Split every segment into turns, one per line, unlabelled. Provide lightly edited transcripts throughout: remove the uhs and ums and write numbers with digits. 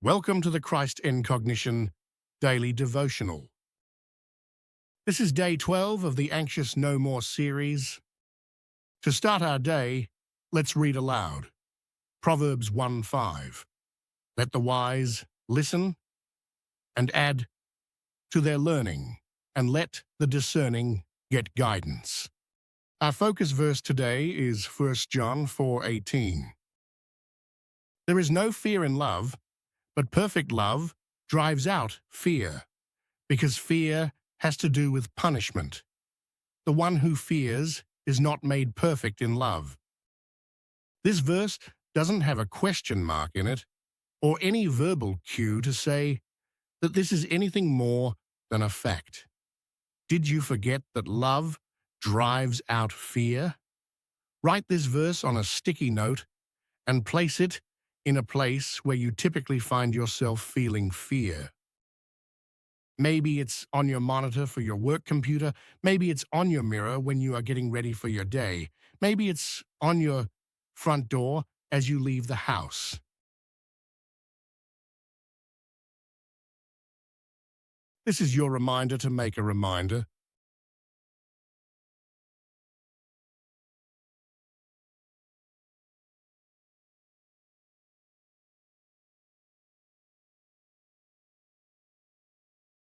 Welcome to the Christ N Cognition Daily Devotional. This is day 12 of the Anxious No More series. To start our day, let's read aloud. Proverbs 1:5. Let the wise listen and add to their learning, and let the discerning get guidance. Our focus verse today is 1 John 4:18. There is no fear in love, but perfect love drives out fear, because fear has to do with punishment. The one who fears is not made perfect in love. This verse doesn't have a question mark in it, or any verbal cue to say that this is anything more than a fact. Did you forget that love drives out fear? Write this verse on a sticky note and place it in a place where you typically find yourself feeling fear. Maybe it's on your monitor for your work computer. Maybe it's on your mirror when you are getting ready for your day. Maybe it's on your front door as you leave the house. This is your reminder to make a reminder.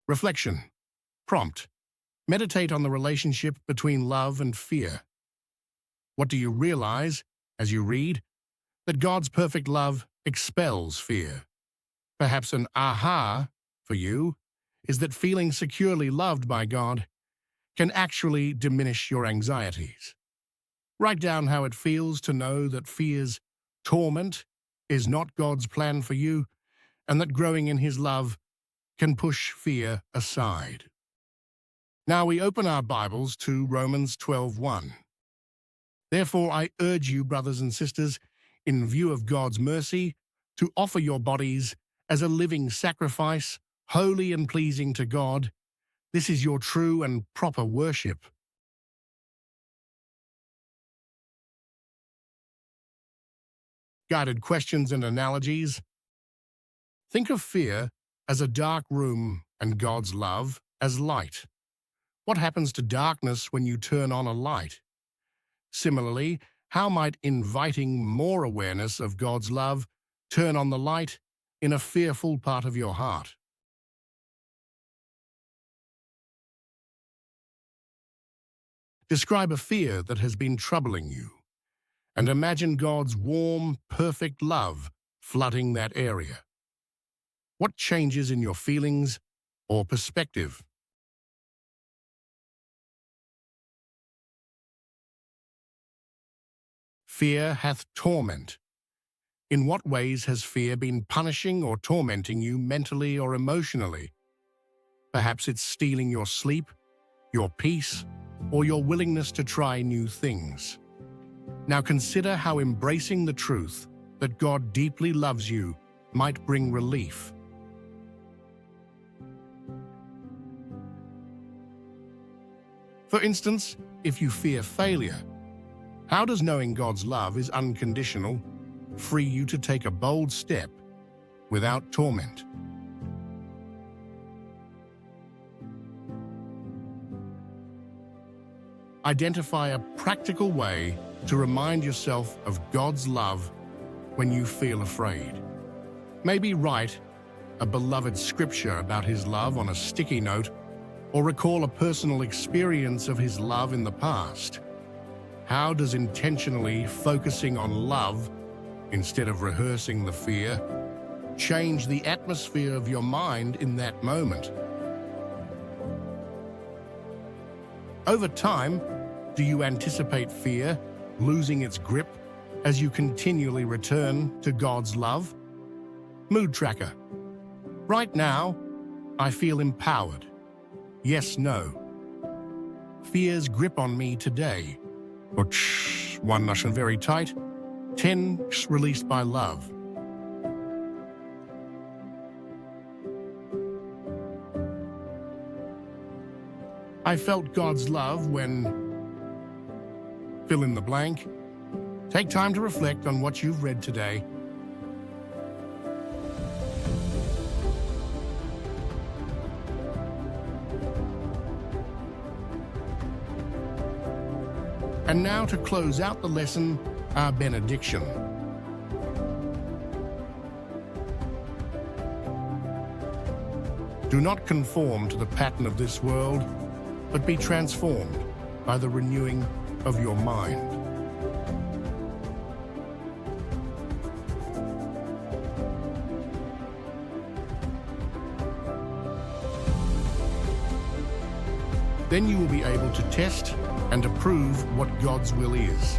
Reflection. Prompt. Meditate on the relationship between love and fear. What do you realize as you read? That God's perfect love expels fear. Perhaps an aha for you is that feeling securely loved by God can actually diminish your anxieties. Write down how it feels to know that fear's torment is not God's plan for you, and that growing in His love can push fear aside. Now we open our Bibles to Romans 12:1. Therefore I urge you, brothers and sisters, in view of God's mercy, to offer your bodies as a living sacrifice, holy and pleasing to God. This is your true and proper worship. Guided questions and analogies. Think of fear as a dark room and God's love as light. What happens to darkness when you turn on a light? Similarly, how might inviting more awareness of God's love turn on the light in a fearful part of your heart? Describe a fear that has been troubling you, and imagine God's warm, perfect love flooding that area. What changes in your feelings or perspective? Fear hath torment. In what ways has fear been punishing or tormenting you mentally or emotionally? Perhaps it's stealing your sleep, your peace, or your willingness to try new things. Now consider how embracing the truth that God deeply loves you might bring relief. For instance, if you fear failure, how does knowing God's love is unconditional free you to take a bold step without torment? Identify a practical way to remind yourself of God's love when you feel afraid. Maybe write a beloved scripture about His love on a sticky note, or recall a personal experience of His love in the past. How does intentionally focusing on love instead of rehearsing the fear change the atmosphere of your mind in that moment? Over time, do you anticipate fear losing its grip as you continually return to God's love? Mood tracker. Right now, I feel empowered. Yes, no. Fear's grip on me today. Or 1 Russian very tight. 10 released by love. I felt God's love when... fill in the blank. Take time to reflect on what you've read today. And now to close out the lesson, our benediction. Do not conform to the pattern of this world, but be transformed by the renewing of your mind. Then you will be able to test and approve what God's will is,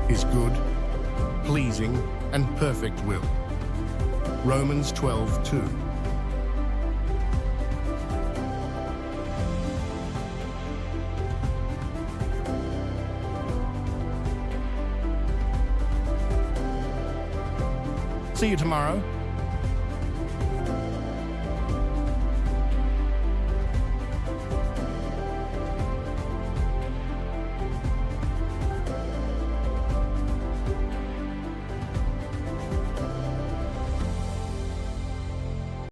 His good, pleasing, and perfect will. Romans 12:2. See you tomorrow.